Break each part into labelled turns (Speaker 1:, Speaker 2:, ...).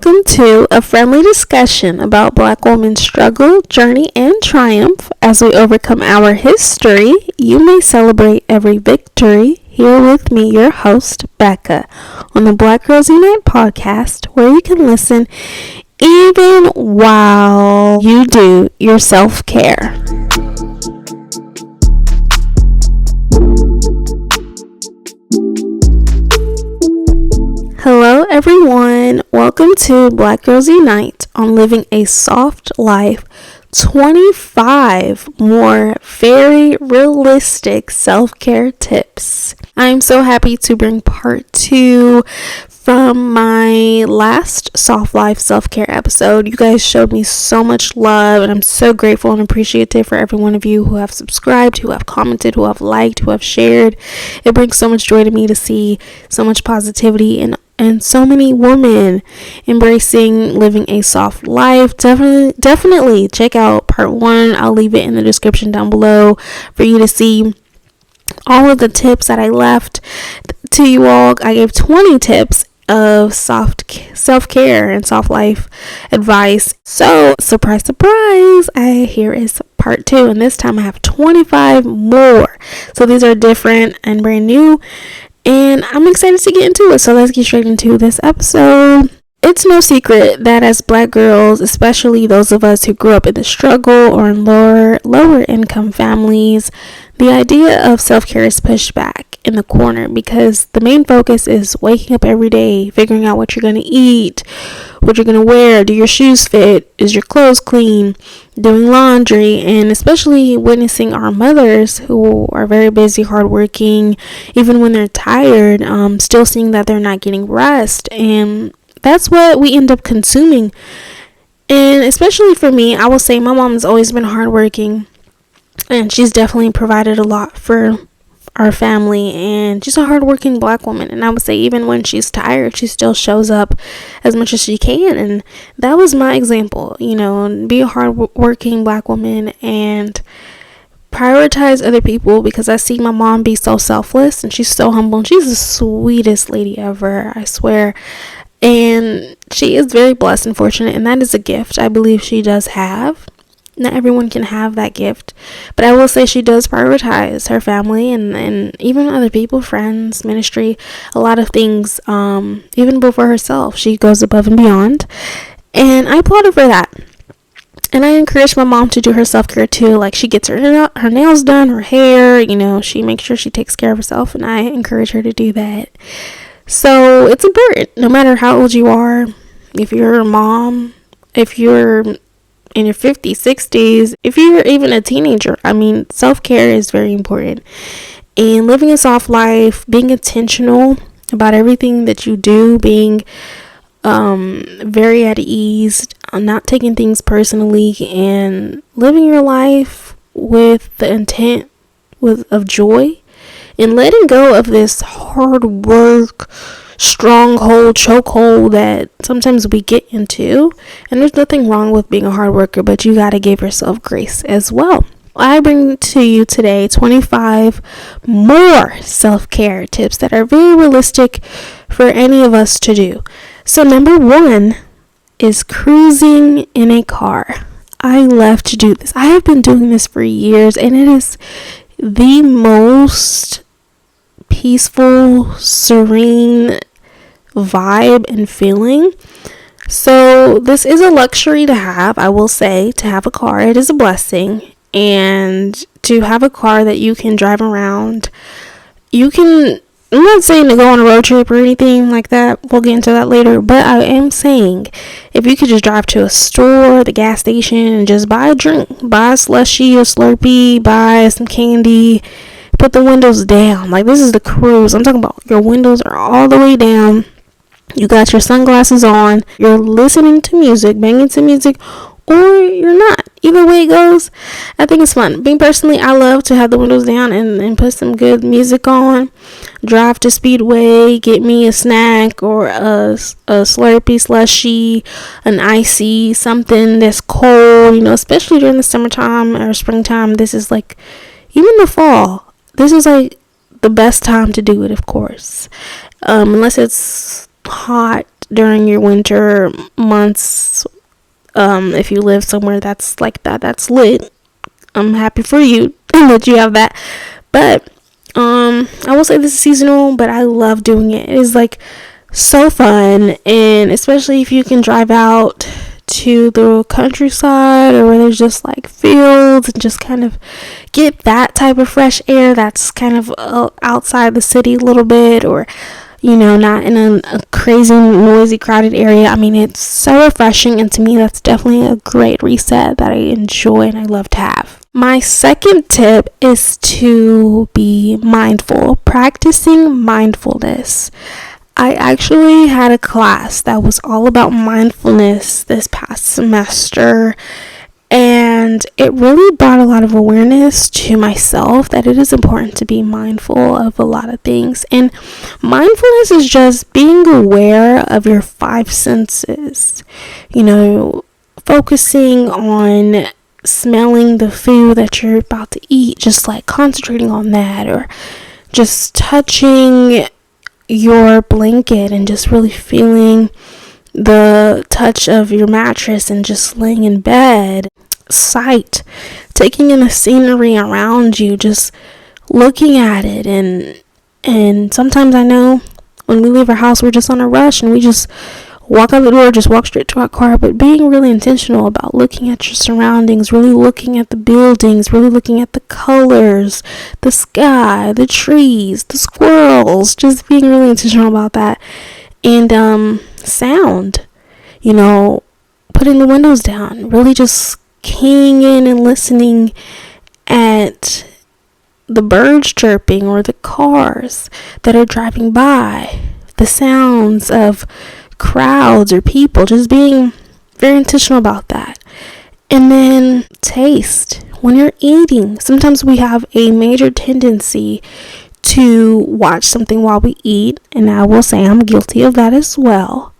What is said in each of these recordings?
Speaker 1: Welcome to a friendly discussion about Black women's struggle, journey, and triumph. As we overcome our history, you may celebrate every victory. Here with me, your host, Becca, on the Black Girls Unite podcast, where you can listen even while you do your self-care. Hello everyone, welcome to Black Girls Unite on Living a Soft Life, 25 more very realistic self-care tips. I'm so happy to bring part 2 from my last Soft Life self-care episode. You guys showed me so much love, and I'm so grateful and appreciative for every one of you who have subscribed, who have commented, who have liked, who have shared. It brings so much joy to me to see so much positivity and so many women embracing living a soft life. Definitely check out part 1. I'll leave it in the description down below for you to see all of the tips that I left to you all. I gave 20 tips of self-care and soft life advice. So surprise, here is part 2, and this time I have 25 more. So these are different and brand new, and I'm excited to get into it. So let's get straight into this episode. It's no secret that as Black girls, especially those of us who grew up in the struggle or in lower income families, the idea of self-care is pushed back in the corner because the main focus is waking up every day, figuring out what you're going to eat, what you're going to wear, do your shoes fit, is your clothes clean, doing laundry, and especially witnessing our mothers who are very busy, hardworking, even when they're tired, still seeing that they're not getting rest, and that's what we end up consuming. And especially for me, I will say my mom has always been hardworking, and she's definitely provided a lot for our family, and she's a hardworking Black woman. And I would say even when she's tired, she still shows up as much as she can. And that was my example, be a hardworking Black woman and prioritize other people, because I see my mom be so selfless, and she's so humble, and she's the sweetest lady ever, I swear. And she is very blessed and fortunate, and that is a gift I believe she does have. Not everyone can have that gift, but I will say she does prioritize her family and even other people, friends, ministry, a lot of things, even before herself. She goes above and beyond, and I applaud her for that. And I encourage my mom to do her self-care too. Like, she gets her nails done, her hair, she makes sure she takes care of herself, and I encourage her to do that. So it's important, no matter how old you are, if you're a mom, if you're in your 50s, 60s, if you're even a teenager. Self-care is very important. And living a soft life, being intentional about everything that you do, being very at ease, not taking things personally, and living your life with the intent of joy, and letting go of this hard work stronghold, chokehold that sometimes we get into. And there's nothing wrong with being a hard worker, but you got to give yourself grace as well. I bring to you today 25 more self-care tips that are very realistic for any of us to do. So number 1 is cruising in a car. I love to do this. I have been doing this for years, and it is the most peaceful, serene vibe and feeling. So this is a luxury to have. I will say, to have a car, it is a blessing. And to have a car that you can drive around, I'm not saying to go on a road trip or anything like that, we'll get into that later, but I am saying if you could just drive to a store, the gas station, and just buy a drink, buy a slushie, a Slurpee, buy some candy, put the windows down. Like, this is the cruise. I'm talking about your windows are all the way down. You got your sunglasses on. You're listening to music, banging to music, or you're not. Either way it goes, I think it's fun. Being personally, I love to have the windows down and put some good music on. Drive to Speedway, get me a snack or a Slurpee, slushie, an icy, something that's cold, especially during the summertime or springtime. This is like, even the fall, this is like the best time to do it, of course. Unless it's hot during your winter months. If you live somewhere that's like that, that's lit. I'm happy for you that you have that. But I will say this is seasonal, but I love doing it. It is like so fun, and especially if you can drive out to the countryside or where there's just like fields and just kind of get that type of fresh air that's kind of outside the city a little bit, or not in a crazy noisy crowded area. I mean, it's so refreshing, and to me that's definitely a great reset that I enjoy and I love to have. My second tip is to be mindful, practicing mindfulness. I actually had a class that was all about mindfulness this past semester, and it really brought a lot of awareness to myself that it is important to be mindful of a lot of things. And mindfulness is just being aware of your five senses, focusing on smelling the food that you're about to eat, just like concentrating on that, or just touching your blanket and just really feeling the touch of your mattress and just laying in bed. Sight, taking in the scenery around you, just looking at it, and sometimes I know when we leave our house we're just on a rush and we just walk out the door, just walk straight to our car. But being really intentional about looking at your surroundings, really looking at the buildings, really looking at the colors, the sky, the trees, the squirrels, just being really intentional about that. And sound, putting the windows down, really just keying in and listening at the birds chirping or the cars that are driving by, the sounds of crowds or people, just being very intentional about that. And then taste when you're eating. Sometimes we have a major tendency to watch something while we eat, and I will say I'm guilty of that as well.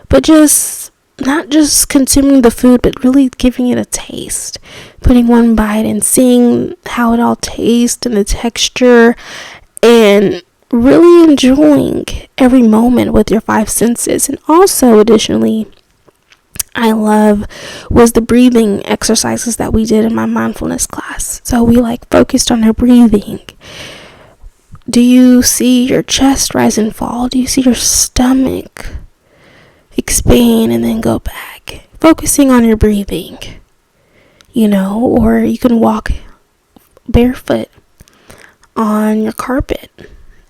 Speaker 1: But just not just consuming the food, but really giving it a taste, putting one bite and seeing how it all tastes and the texture, and really enjoying every moment with your five senses. And also, additionally, I love was the breathing exercises that we did in my mindfulness class. So we focused on our breathing. Do you see your chest rise and fall? Do you see your stomach expand and then go back? Focusing on your breathing, or you can walk barefoot on your carpet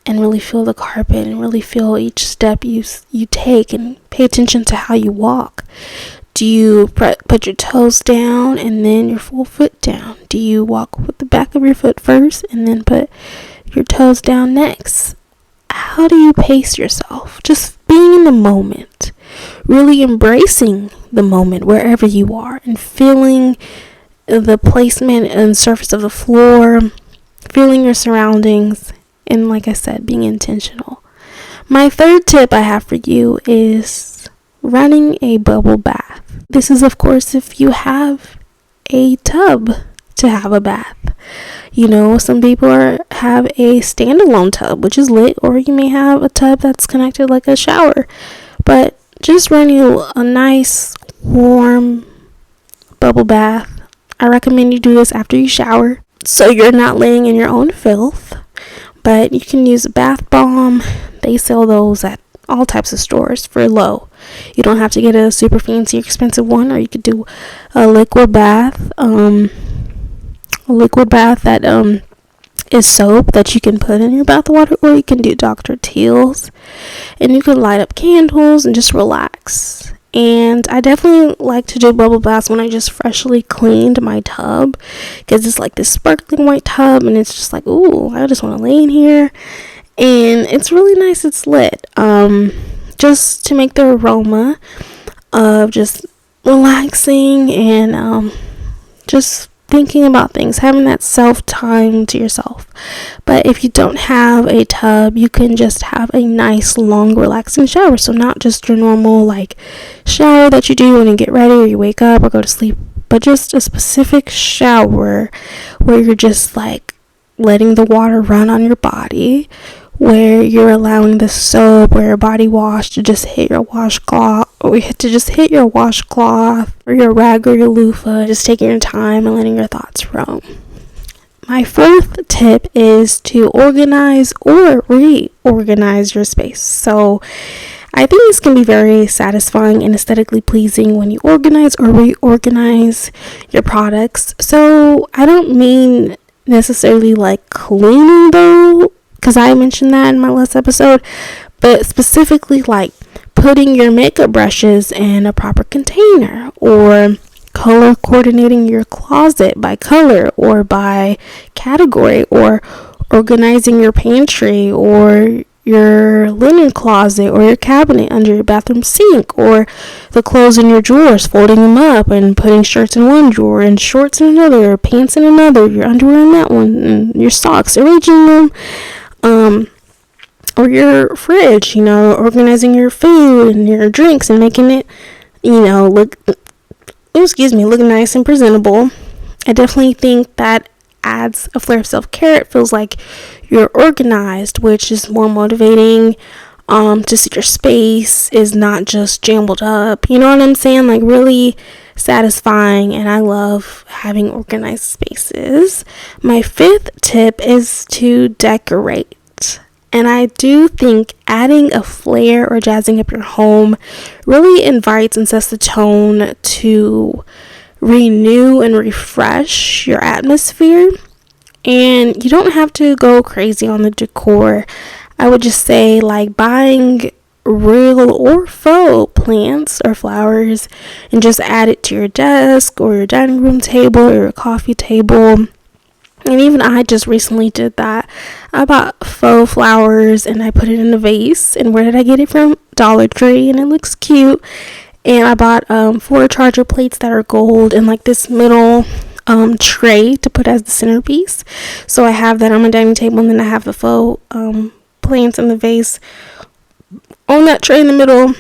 Speaker 1: and really feel the carpet and really feel each step you take, and pay attention to how you walk. Do you put your toes down and then your full foot down? Do you walk with the back of your foot first and then put your toes down next? How do you pace yourself? Just being in the moment, really embracing the moment wherever you are, and feeling the placement and surface of the floor, feeling your surroundings, and like I said, being intentional. My third tip I have for you is running a bubble bath. This is, of course, if you have a tub to have a bath. Some people have a standalone tub, which is lit, or you may have a tub that's connected like a shower. But just running a nice, warm bubble bath. I recommend you do this after you shower, so you're not laying in your own filth. But you can use a bath bomb. They sell those at all types of stores for low. You don't have to get a super fancy, expensive one, or you could do a liquid bath. That is soap that you can put in your bath water, or you can do Dr. Teal's, and you can light up candles and just relax. And I definitely like to do bubble baths when I just freshly cleaned my tub, because it's like this sparkling white tub, and it's just like, ooh, I just want to lay in here, and it's really nice. It's lit, just to make the aroma of just relaxing and just thinking about things, having that self-time to yourself. But if you don't have a tub, you can just have a nice, long, relaxing shower. So not just your normal shower that you do when you get ready or you wake up or go to sleep, but just a specific shower where you're just letting the water run on your body, where you're allowing the soap or your body wash to just hit your washcloth, or or your rag or your loofah, just taking your time and letting your thoughts roam. My fourth tip is to organize or reorganize your space. So I think this can be very satisfying and aesthetically pleasing when you organize or reorganize your products. So I don't mean necessarily like cleaning though, because I mentioned that in my last episode, but specifically like putting your makeup brushes in a proper container, or color coordinating your closet by color or by category, or organizing your pantry or your linen closet or your cabinet under your bathroom sink, or the clothes in your drawers, folding them up and putting shirts in one drawer and shorts in another, or pants in another, your underwear in that one, and your socks, arranging them, or your fridge, organizing your food and your drinks and making it, look nice and presentable. I definitely think that adds a flair of self-care. It feels like you're organized, which is more motivating to see your space is not just jumbled up. You know what I'm saying? Like really satisfying, and I love having organized spaces. My fifth tip is to decorate. And I do think adding a flair or jazzing up your home really invites and sets the tone to renew and refresh your atmosphere. And you don't have to go crazy on the decor. I would just say like buying real or faux plants or flowers and just add it to your desk or your dining room table or your coffee table. And even I just recently did that. I bought faux flowers and I put it in a vase. And where did I get it from? Dollar Tree, and it looks cute. And I bought 4 charger plates that are gold and like this middle tray to put as the centerpiece. So I have that on my dining table, and then I have the faux plants in the vase on that tray in the middle.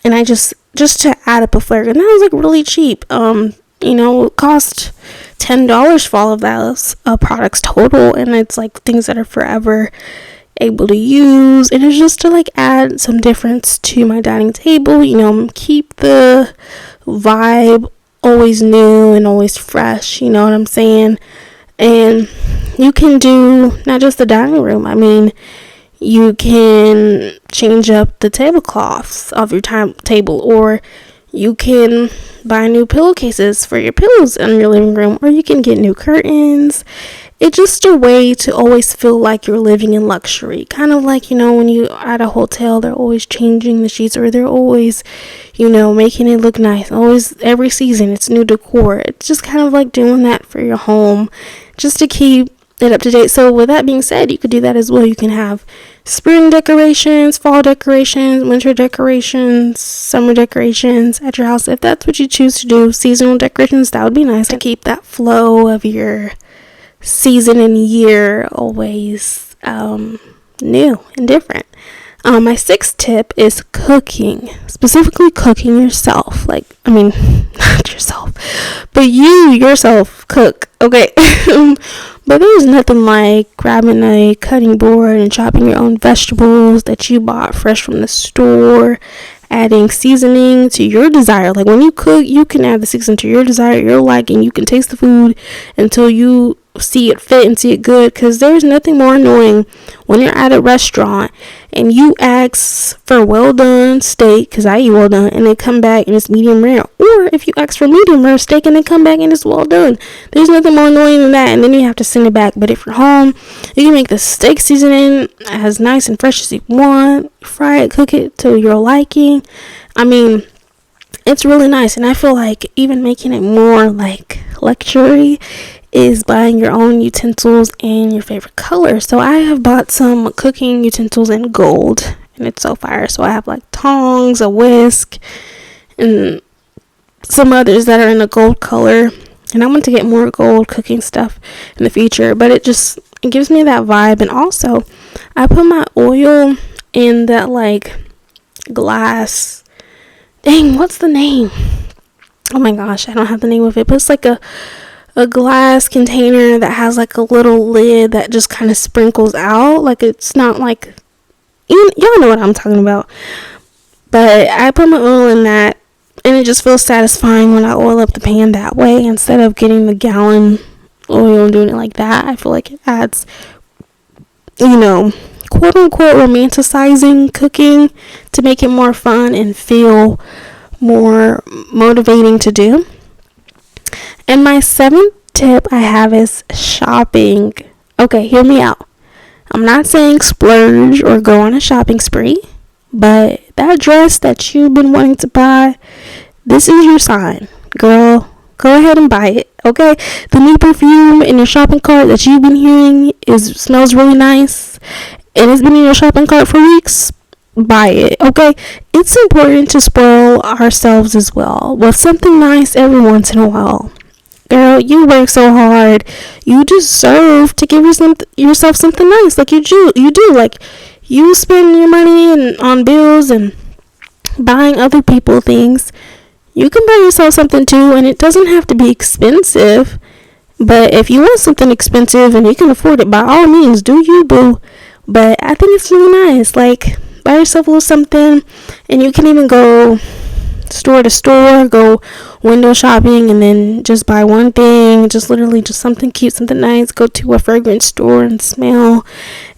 Speaker 1: And I just to add up a flair, and that was like really cheap. It cost $10 for all of those products total, and it's like things that are forever able to use, and it's just to like add some difference to my dining table, keep the vibe always new and always fresh, you know what I'm saying? And you can do not just the dining room, you can change up the tablecloths of your table, or you can buy new pillowcases for your pillows in your living room, or you can get new curtains. It's just a way to always feel like you're living in luxury. Kind of like, when you're at a hotel, they're always changing the sheets, or they're always, making it look nice. Always, every season, it's new decor. It's just kind of like doing that for your home, just to keep it up to date. So with that being said, you could do that as well. You can have spring decorations, fall decorations, winter decorations, summer decorations at your house. If that's what you choose to do, seasonal decorations, that would be nice to keep that flow of your season and year always new and different. My sixth tip is cooking, specifically cooking yourself. Not yourself, but you yourself cook, okay? But there's nothing like grabbing a cutting board and chopping your own vegetables that you bought fresh from the store, adding seasoning to your desire. Like when you cook, you can add the seasoning to your desire, your liking. You can taste the food until you see it fit and see it good, because there's nothing more annoying when you're at a restaurant and you ask for well done steak, because I eat well done, and they come back and it's medium rare. Or if you ask for medium rare steak and they come back and it's well done, there's nothing more annoying than that, and then you have to send it back. But if you're home, you can make the steak seasoning as nice and fresh as you want, fry it, cook it to your liking. It's really nice, and I feel like even making it more like luxury is buying your own utensils and your favorite color. So I have bought some cooking utensils in gold, and it's so fire. So I have like tongs, a whisk, and some others that are in a gold color. And I want to get more gold cooking stuff in the future, but it gives me that vibe. And also I put my oil in that like glass, dang, what's the name? Oh my gosh, I don't have the name of it, but it's like a a glass container that has like a little lid that just kind of sprinkles out. Like, it's not like, y'all know what I'm talking about. But I put my oil in that, and it just feels satisfying when I oil up the pan that way instead of getting the gallon oil and doing it like that. I feel like it adds, quote unquote, romanticizing cooking to make it more fun and feel more motivating to do. And my 7th tip I have is shopping. Okay, hear me out. I'm not saying splurge or go on a shopping spree, but that dress that you've been wanting to buy, this is your sign. Girl, go ahead and buy it, okay? The new perfume in your shopping cart that you've been hearing smells really nice, and it's been in your shopping cart for weeks. Buy it, okay? It's important to spoil ourselves as well with something nice every once in a while. Girl, you work so hard. You deserve to give yourself something nice. Like you do. Like, you spend your money on bills and buying other people things. You can buy yourself something too, and it doesn't have to be expensive. But if you want something expensive and you can afford it, by all means, do you, boo. But I think it's really nice. Like, buy yourself a little something, and you can even go store to store, go window shopping, and then just buy one thing, just literally just something cute, something nice. Go to a fragrance store and smell,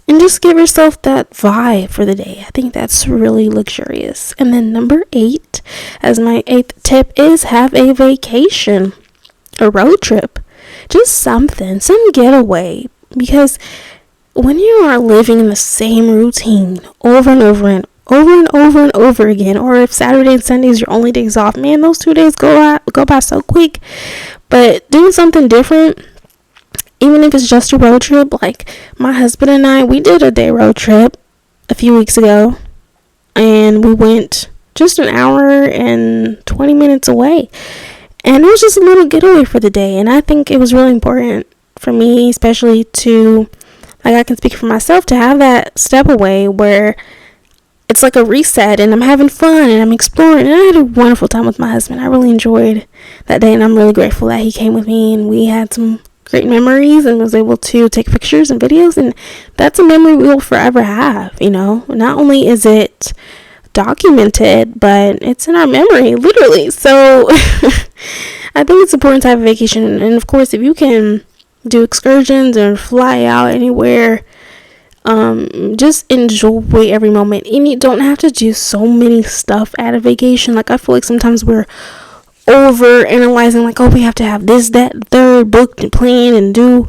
Speaker 1: and just give yourself that vibe for the day. I think that's really luxurious. And then number 8, as my 8th tip, is have a vacation, a road trip, just something, some getaway. Because when you are living in the same routine over and over and over again, or if Saturday and Sunday is your only days off, man, those 2 days go by so quick. But doing something different, even if it's just a road trip, like my husband and I, we did a day road trip a few weeks ago, and we went just an hour and 20 minutes away, and it was just a little getaway for the day. And I think it was really important for me, especially to, like, I can speak for myself, to have that step away where it's like a reset, and I'm having fun, and I'm exploring, and I had a wonderful time with my husband. I really enjoyed that day, and I'm really grateful that he came with me, and we had some great memories, and was able to take pictures and videos, and that's a memory we will forever have. Not only is it documented, but it's in our memory, literally. So I think it's important to have a vacation, and of course, if you can do excursions or fly out anywhere, just enjoy every moment. And you don't have to do so many stuff at a vacation. Like, I feel like sometimes we're over analyzing, like, oh, we have to have this, that, third booked and planned and do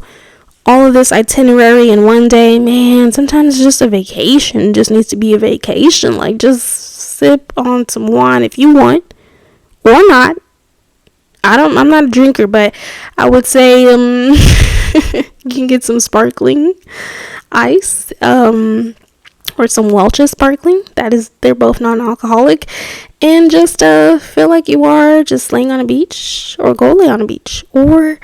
Speaker 1: all of this itinerary in one day. Man, sometimes just a vacation just needs to be a vacation. Like, just sip on some wine if you want, or not. I'm not a drinker, but I would say you can get some sparkling ice, or some Welch's sparkling. They're both non-alcoholic, and just feel like you are just laying on a beach, or go lay on a beach, or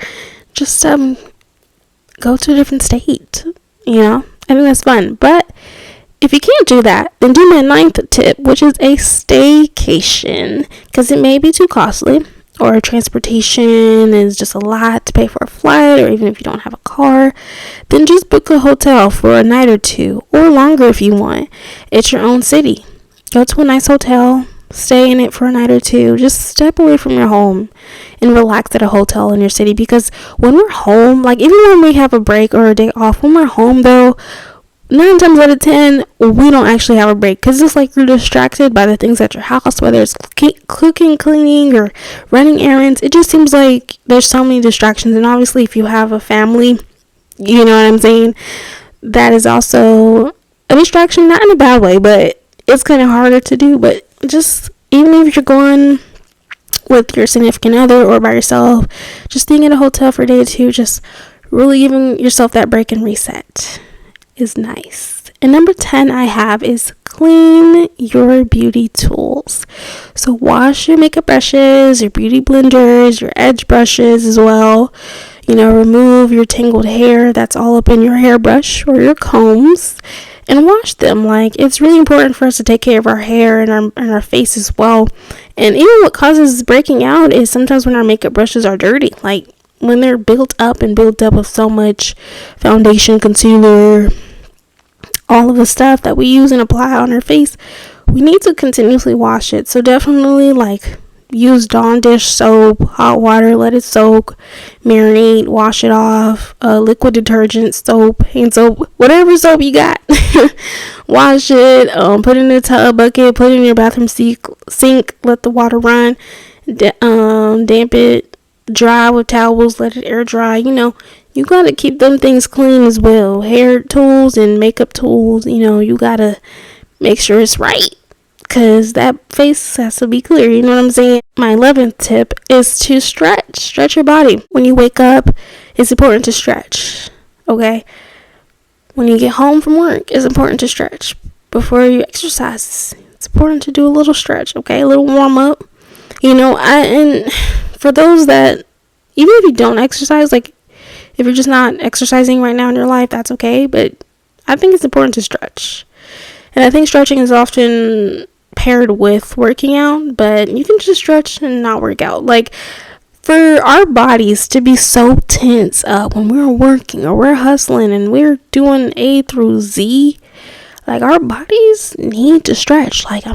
Speaker 1: just go to a different state. I think that's fun. But if you can't do that, then do my 9th tip, which is a staycation, because it may be too costly, or transportation is just a lot to pay for a flight, or even if you don't have a car, then just book a hotel for a night or two, or longer if you want. It's your own city. Go to a nice hotel, stay in it for a night or two. Just step away from your home and relax at a hotel in your city, because when we're home, like, even when we have a break or a day off, when we're home, though, 9 times out of 10, we don't actually have a break, because it's like you're distracted by the things at your house, whether it's cooking, cleaning, or running errands. It just seems like there's so many distractions. And obviously, if you have a family, you know what I'm saying, that is also a distraction, not in a bad way, but it's kind of harder to do. But just, even if you're going with your significant other or by yourself, just being in a hotel for a day or two, just really giving yourself that break and reset is nice. And number 10 I have is clean your beauty tools. So wash your makeup brushes, your beauty blenders, your edge brushes as well. Remove your tangled hair that's all up in your hairbrush or your combs, and wash them. Like, it's really important for us to take care of our hair and our face as well. And even what causes breaking out is sometimes when our makeup brushes are dirty. Like, when they're built up with so much foundation, concealer, all of the stuff that we use and apply on our face, we need to continuously wash it. So definitely like use Dawn dish soap, hot water, let it soak, marinate, wash it off, liquid detergent, soap, hand soap, whatever soap you got. Wash it, put it in a tub bucket, put it in your bathroom sink, let the water run, damp it, dry with towels, let it air dry. You gotta keep them things clean as well. Hair tools and makeup tools, you gotta make sure it's right, because that face has to be clear. You know what I'm saying? My 11th tip is to stretch your body. When you wake up, it's important to stretch. Okay? When you get home from work, it's important to stretch. Before you exercise, it's important to do a little stretch. Okay? A little warm up. And for those that, even if you don't exercise, like if you're just not exercising right now in your life, that's okay. But I think it's important to stretch. And I think stretching is often paired with working out, but you can just stretch and not work out. Like, for our bodies to be so tense up when we're working or we're hustling and we're doing A through Z, like, our bodies need to stretch. Like,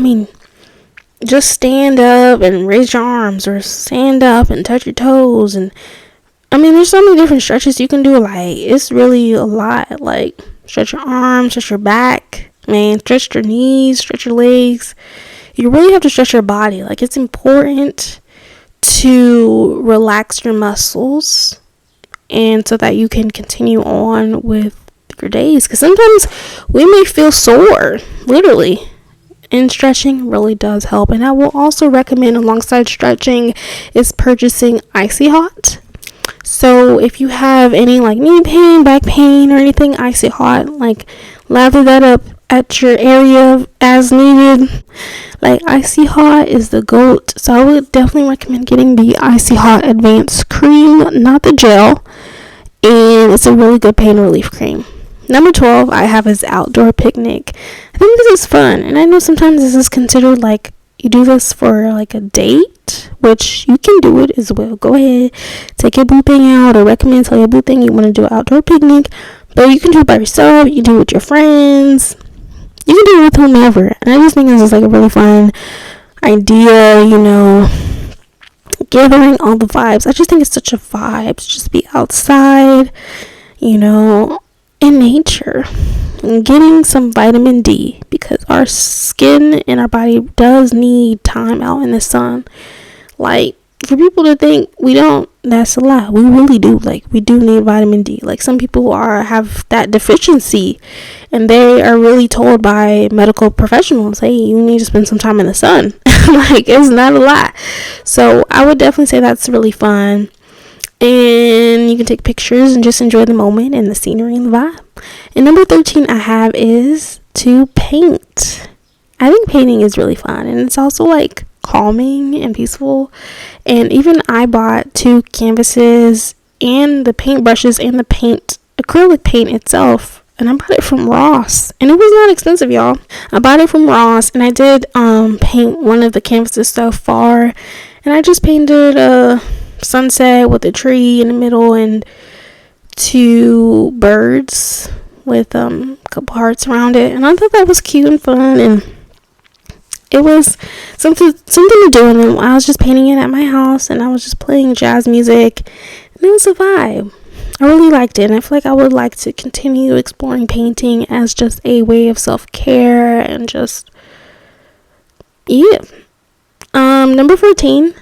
Speaker 1: just stand up and raise your arms, or stand up and touch your toes. And there's so many different stretches you can do. Like, it's really a lot. Like, stretch your arms, stretch your back, man, stretch your knees, stretch your legs. You really have to stretch your body. Like, it's important to relax your muscles, and so that you can continue on with your days, because sometimes we may feel sore, literally, and stretching really does help. And I will also recommend, lather stretching, is purchasing Icy Hot. So if you have any like knee pain, back pain, or anything, Icy Hot, like, lather that up at your area as needed. Like, Icy Hot is the GOAT. So I would definitely recommend getting the Icy Hot Advanced Cream, not the gel. And it's a really good pain relief cream. Number 12 I have is Outdoor Picnic. I think this is fun. And I know sometimes this is considered like you do this for like a date, which you can do it as well. Go ahead, take your boo thing out, or tell your boo thing you want to do an outdoor picnic. But you can do it by yourself, you can do it with your friends, you can do it with whomever. And I just think this is like a really fun idea, gathering all the vibes. I just think it's such a vibe to just be outside, in nature, and getting some vitamin D, because our skin and our body does need time out in the sun. Like, for people to think we don't, that's a lie. We really do. Like, we do need vitamin D. Like, some people have that deficiency, and they are really told by medical professionals, hey, you need to spend some time in the sun. Like, it's not a lie. So I would definitely say that's really fun. And you can take pictures and just enjoy the moment and the scenery and the vibe. And number 13 I have is to paint. I think painting is really fun, and it's also like calming and peaceful. And even I bought 2 canvases and the paint brushes and the acrylic paint itself, and I bought it from Ross, and it was not expensive, y'all. I bought it from Ross, and I did paint one of the canvases so far, and I just painted a sunset with a tree in the middle and 2 birds with a couple hearts around it, and I thought that was cute and fun, and it was something to do. And then I was just painting it at my house, and I was just playing jazz music, and it was a vibe. I really liked it, and I feel like I would like to continue exploring painting as just a way of self-care, and just, yeah. Number 14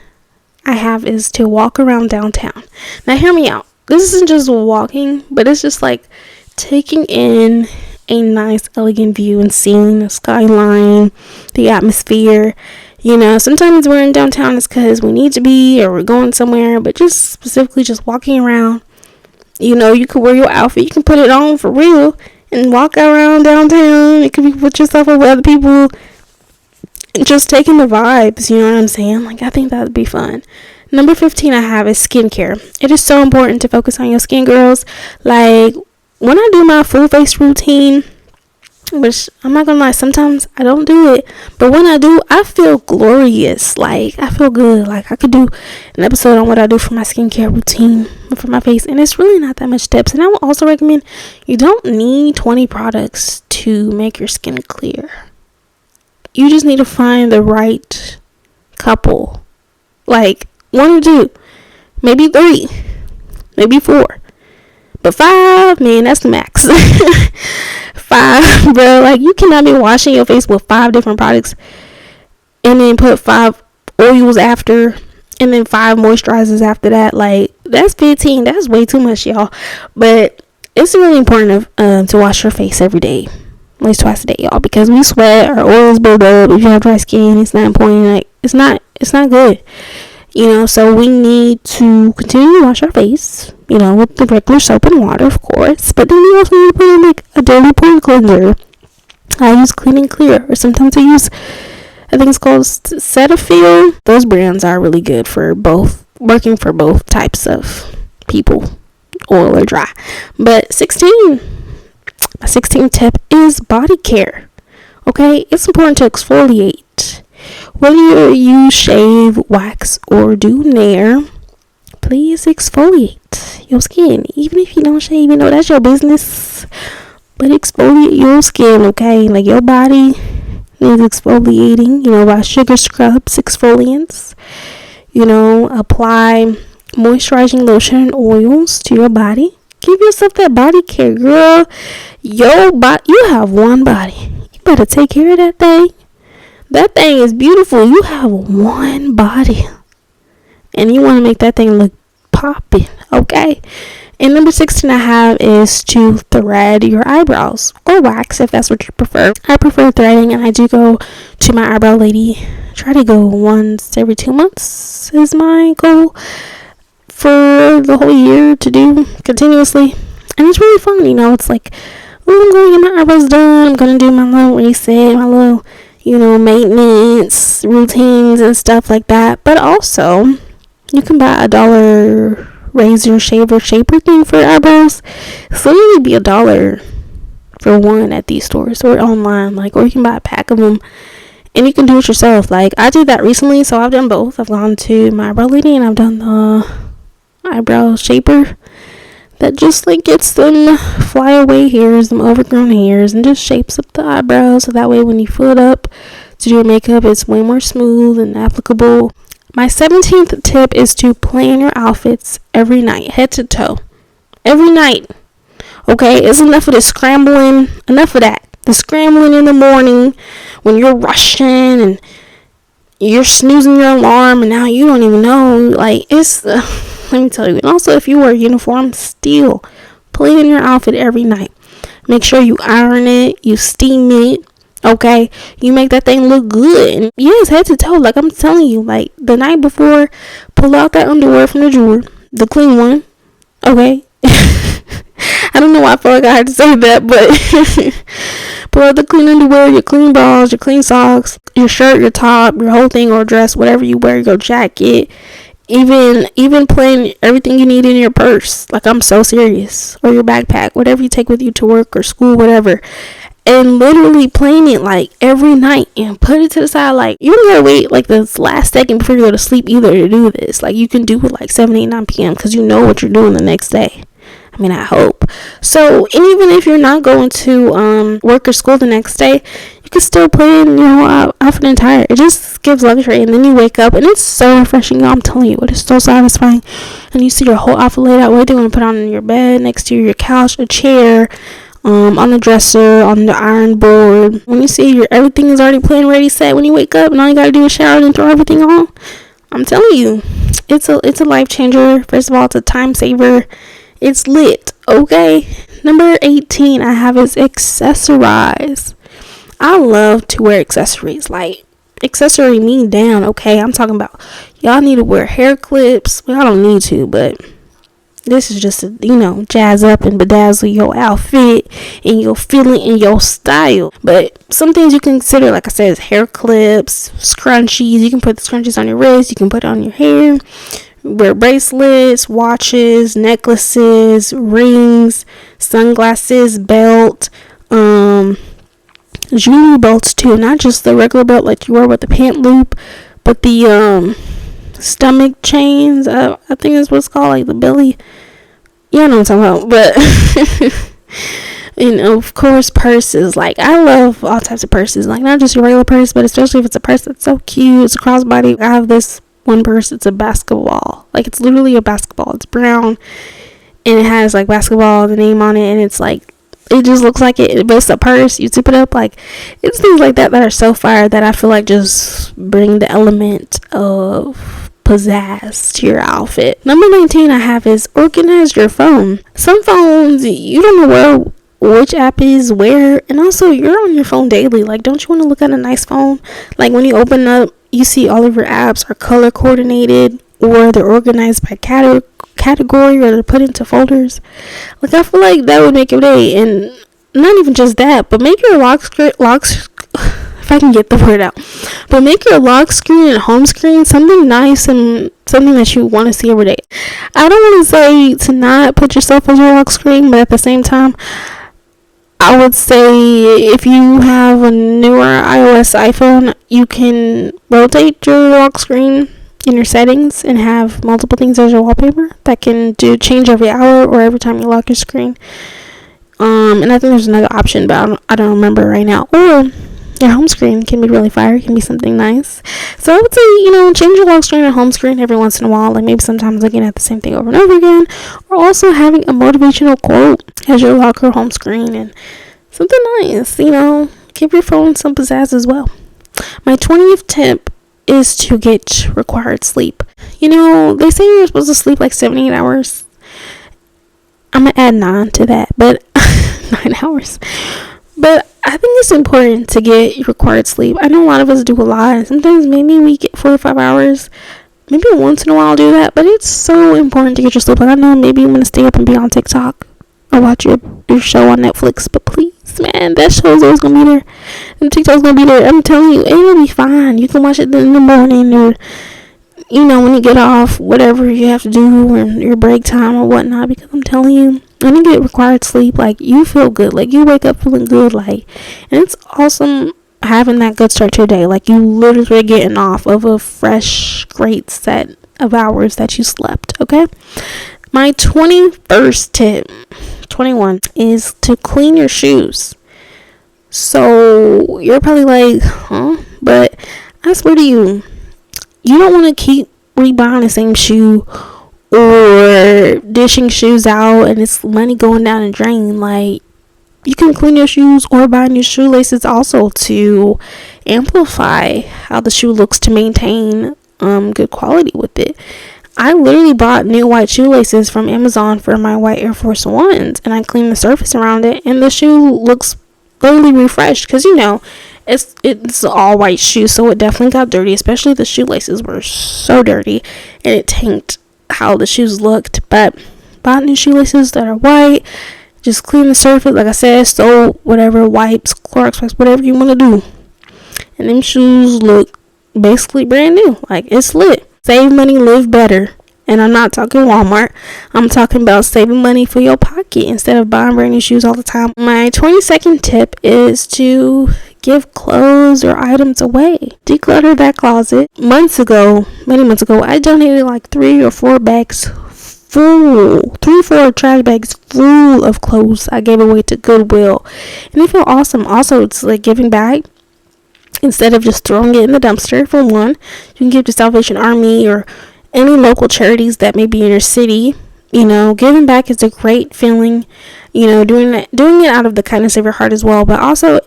Speaker 1: I have is to walk around downtown. Now, hear me out. This isn't just walking, but it's just like taking in a nice, elegant view and seeing the skyline, the atmosphere. Sometimes we're in downtown, it's because we need to be, or we're going somewhere, but just specifically just walking around. You could wear your outfit, you can put it on for real, and walk around downtown. You could put yourself up with other people, just taking the vibes, you know what I'm saying? Like, I think that would be fun. Number 15 I have is skincare. It is so important to focus on your skin, girls. Like, when I do my full face routine, which I'm not gonna lie, sometimes I don't do it, but when I do, I feel glorious. Like, I feel good. Like, I could do an episode on what I do for my skincare routine for my face, and it's really not that much steps. And I would also recommend, you don't need 20 products to make your skin clear. You just need to find the right couple, like 1 or 2, maybe 3, maybe 4, but 5, man, that's the max. 5, bro. Like, you cannot be washing your face with 5 different products and then put 5 oils after, and then 5 moisturizers after that. Like, that's 15. That's way too much, y'all. But it's really important to wash your face every day, at least twice a day, y'all, because we sweat, our oils build up. If you have dry skin, it's not important. Like, it's not good. So we need to continue to wash our face, with the regular soap and water, of course. But then you also need to put in, like, a daily pore cleanser. I use Clean and Clear, or sometimes I use, I think it's called Cetaphil. Those brands are really good for working for both types of people, oil or dry. But my 16th tip is body care. Okay, it's important to exfoliate. Whether you shave, wax, or do nair, please exfoliate your skin. Even if you don't shave, that's your business. But exfoliate your skin, okay? Like, your body needs exfoliating, by sugar scrubs, exfoliants. Apply moisturizing lotion and oils to your body. Give yourself that body care, girl. Your body, you have one body. You better take care of that thing. That thing is beautiful. You have one body, and you want to make that thing look popping, okay? And number 16 I have is to thread your eyebrows, or wax if that's what you prefer. I prefer threading, and I do go to my eyebrow lady. Try to go once every 2 months is my goal for the whole year to do continuously. And it's really fun, it's like, I'm going to get my eyebrows done. I'm going to do my little reset, my little maintenance routines and stuff like that. But also, you can buy $1 razor shaver shaper thing for eyebrows. It's literally be $1 for one at these stores or online, or you can buy a pack of them and you can do it yourself. Like, I did that recently, so I've done both. I've gone to my eyebrow lady and I've done the eyebrow shaper that just gets them flyaway hairs, them overgrown hairs, and just shapes up the eyebrows, so that way when you fill it up to do your makeup, it's way more smooth and applicable. My 17th tip is to plan your outfits every night, head to toe, every night. Okay, it's enough of the scrambling, enough of that. The scrambling in the morning when you're rushing and you're snoozing your alarm and now you don't even know, it's let me tell you. And also, if you wear a uniform, still plan your outfit every night. Make sure you iron it, you steam it, okay? You make that thing look good. And yes, head to toe. Like, I'm telling you, the night before, pull out that underwear from the drawer, the clean one, okay? I don't know why I feel like I had to say that, but pull out the clean underwear, your clean bras, your clean socks, your shirt, your top, your whole thing, or dress, whatever you wear, your jacket. Even plan everything you need in your purse. I'm so serious. Or your backpack, whatever you take with you to work or school, whatever. And literally plan it every night and put it to the side. You don't gotta wait this last second before you go to sleep either to do this. You can do it 7, 8, 9 p.m. because you know what you're doing the next day. I hope. So, and even if you're not going to work or school the next day, you can still plan your whole outfit entire. It just gives luxury, and then you wake up, and it's so refreshing. I'm telling you, it is so satisfying. And you see your whole outfit laid out, what you want to put on your bed, next to your couch, a chair, on the dresser, on the iron board. When you see everything is already planned, ready, set, when you wake up, and all you gotta do is shower and throw everything on. I'm telling you, it's a life changer. First of all, it's a time saver. It's lit, okay? Number 18 I have is accessorize. I love to wear accessories. Accessory me down, okay? I'm talking about y'all need to wear hair clips. Well, I don't need to, but this is just to, jazz up and bedazzle your outfit and your feeling and your style. But some things you can consider, like I said, is hair clips, scrunchies. You can put the scrunchies on your wrist. You can put it on your hair. Wear bracelets, watches, necklaces, rings, sunglasses, belt, jewelry belts too, not just the regular belt like you wear with the pant loop, but the stomach chains. I think that's what it's called, like the belly. Yeah, I know what I'm talking about. But and of course, purses. Like, I love all types of purses, like not just your regular purse, but especially if it's a purse that's so cute. It's a crossbody. I have this one purse. It's a basketball. Like, it's literally a basketball. It's brown and it has like basketball, the name on it, and it's like, it just looks like it, but it's a purse. You zip it up. Like, it's things like that are so fire that I feel like just bring the element of pizzazz to your outfit. Number 19 I have is organize your phone. Some phones, you don't know which app is where, and also you're on your phone daily. Like, don't you want to look at a nice phone? Like, when you open up, you see all of your apps are color coordinated, or they're organized by category, or they're put into folders. Like, I feel like that would make your day. And not even just that, but make your if I can get the word out, but make your lock screen and home screen something nice and something that you want to see every day. I don't want to say to not put yourself on your lock screen, but at the same time, I would say if you have a newer iOS iPhone, you can rotate your lock screen in your settings and have multiple things as your wallpaper that can change every hour or every time you lock your screen. And I think there's another option, but I don't remember right now. Or your home screen can be really fire. It can be something nice. So I would say, change your lock screen and home screen every once in a while. Like, maybe sometimes looking at the same thing over and over again. Or also having a motivational quote as your lock or home screen. And something nice, give your phone some pizzazz as well. My 20th tip is to get required sleep. They say you're supposed to sleep like 78 hours. I'm going to add 9 to that. But 9 hours. But I think it's important to get required sleep. I know a lot of us do a lot. Sometimes maybe we get 4 or 5 hours. Maybe once in a while do that. But it's so important to get your sleep. Like, I know maybe I'm going to stay up and be on TikTok or watch your show on Netflix. But please, man, that show's always going to be there. And TikTok's going to be there. I'm telling you, it'll be fine. You can watch it in the morning or, when you get off, whatever you have to do or your break time or whatnot. Because I'm telling you, when you get required sleep, like, you feel good. Like, you wake up feeling good. Like, and it's awesome having that good start to your day. Like, you literally getting off of a fresh, great set of hours that you slept. Okay. My 21st tip, 21, is to clean your shoes. So you're probably like, huh? But I swear to you, you don't want to keep rebuying the same shoe or dishing shoes out and it's money going down the drain. Like, you can clean your shoes or buy new shoelaces also to amplify how the shoe looks, to maintain good quality with it. I literally bought new white shoelaces from Amazon for my white Air Force Ones, and I cleaned the surface around it, and the shoe looks literally refreshed because it's all white shoes, so it definitely got dirty. Especially the shoelaces were so dirty, and it tanked how the shoes looked. But bought new shoelaces that are white. Just clean the surface, like I said, soap, whatever, wipes, Clorox wipes, whatever you want to do, and them shoes look basically brand new. Like, it's lit. Save money, live better. And I'm not talking Walmart. I'm talking about saving money for your pocket instead of buying brand new shoes all the time. My 22nd tip is to give clothes or items away. Declutter that closet. Many months ago, I donated like 3 or 4 trash bags full of clothes I gave away to Gurrllll. And it felt awesome. Also, it's like giving back. Instead of just throwing it in the dumpster, for one, you can give to Salvation Army or any local charities that may be in your city. Giving back is a great feeling. Doing it out of the kindness of your heart as well. But also,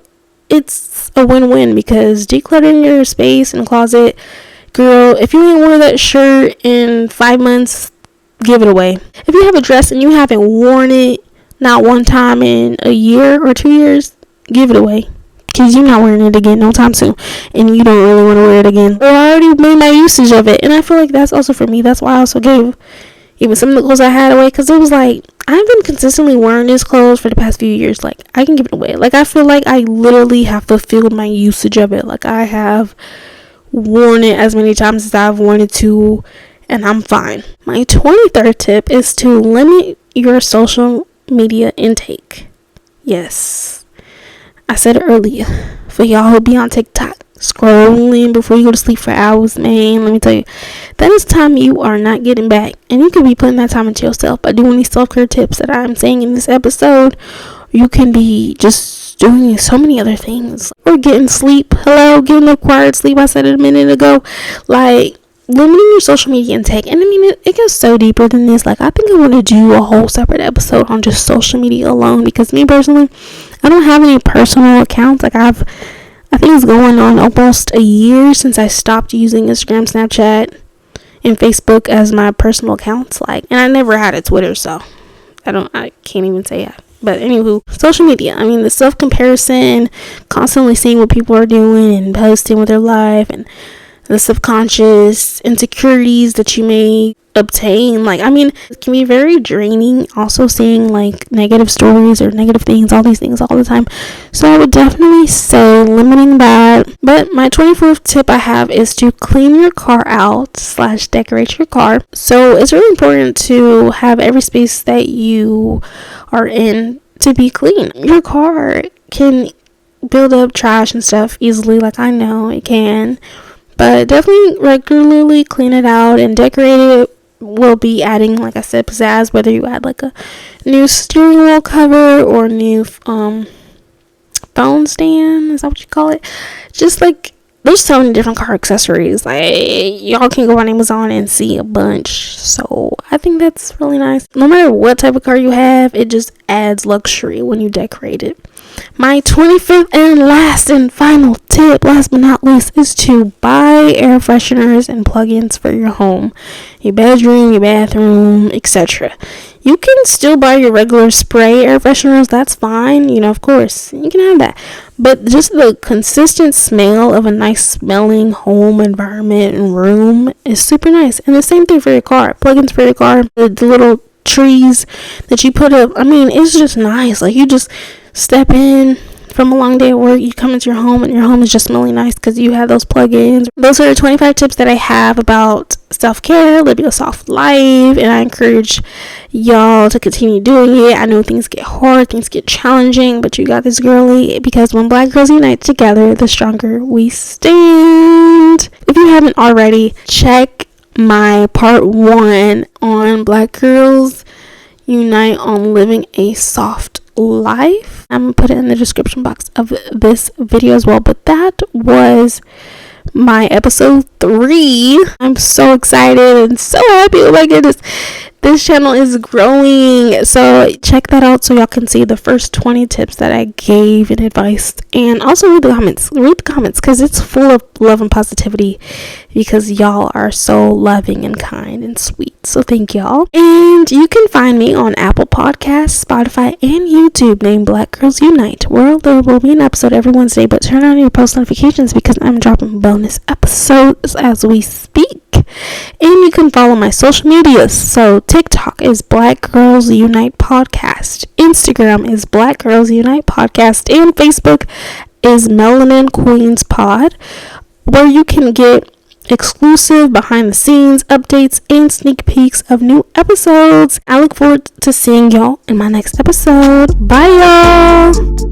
Speaker 1: it's a win-win because decluttering your space and closet, girl, if you ain't wear that shirt in 5 months, give it away. If you have a dress and you haven't worn it not one time in a year or 2 years, give it away. Because you're not wearing it again no time soon. And you don't really want to wear it again. Or I already made my usage of it. And I feel like that's also for me. That's why I also gave even some of the clothes I had away. Because it was like, I've been consistently wearing these clothes for the past few years. Like, I can give it away. Like, I feel like I literally have fulfilled my usage of it. Like, I have worn it as many times as I've worn it to. And I'm fine. My 23rd tip is to limit your social media intake. Yes. I said it earlier, for y'all who be on TikTok scrolling before you go to sleep for hours, man, let me tell you, that is time you are not getting back. And you could be putting that time into yourself by doing these self-care tips that I'm saying in this episode. You can be just doing so many other things, or getting sleep. Hello, getting required sleep. I said it a minute ago. Like, limiting your social media intake. And I mean, it goes so deeper than this. Like, I think I want to do a whole separate episode on just social media alone, because me personally, I don't have any personal accounts. Like, I think it's going on almost a year since I stopped using Instagram, Snapchat, and Facebook as my personal accounts. Like, and I never had a Twitter, so I can't even say that. But anywho, social media, I mean, the self-comparison, constantly seeing what people are doing and posting with their life, and the subconscious insecurities that you may obtain. Like, I mean, it can be very draining also seeing like negative stories or negative things, all these things all the time. So I would definitely say limiting that. But my 24th tip I have is to clean your car out / decorate your car. So it's really important to have every space that you are in to be clean. Your car can build up trash and stuff easily, like I know it can. But definitely regularly clean it out and decorate it. Will be adding, like I said, pizzazz, whether you add like a new steering wheel cover or a new phone stand, is that what you call it? Just like, there's so many different car accessories. Like, y'all can go on Amazon and see a bunch. So I think that's really nice. No matter what type of car you have, it just adds luxury when you decorate it. My 25th and last and final tip, last but not least, is to buy air fresheners and plugins for your home, your bedroom, your bathroom, etc. You can still buy your regular spray air fresheners, that's fine, you know, of course, you can have that. But just the consistent smell of a nice smelling home environment and room is super nice. And the same thing for your car, plugins for your car, the little trees that you put up, I mean, it's just nice. Like, you just step in from a long day at work, you come into your home, and your home is just smelling nice because you have those plugins. Those are the 25 tips that I have about self-care, living a soft life, and I encourage y'all to continue doing it. I know things get hard, things get challenging, but you got this, girly, because when Black girls unite together, the stronger we stand. If you haven't already, check my part 1 on Black Girls Unite on living a soft life. I'm gonna put it in the description box of this video as well. But that was my episode 3. I'm so excited and so happy. Oh my goodness, this channel is growing, so check that out so y'all can see the first 20 tips that I gave and advice. And also read the comments because it's full of love and positivity, because y'all are so loving and kind and sweet. So thank y'all. And you can find me on Apple Podcasts, Spotify, and YouTube named Black Girls Unite, where there will be an episode every Wednesday. But turn on your post notifications because I'm dropping bonus episodes as we speak. And you can follow my social medias. So TikTok is Black Girls Unite Podcast, Instagram is Black Girls Unite Podcast, and Facebook is Melanin Queens Pod, where you can get exclusive behind the scenes updates and sneak peeks of new episodes. I look forward to seeing y'all in my next episode. Bye, y'all.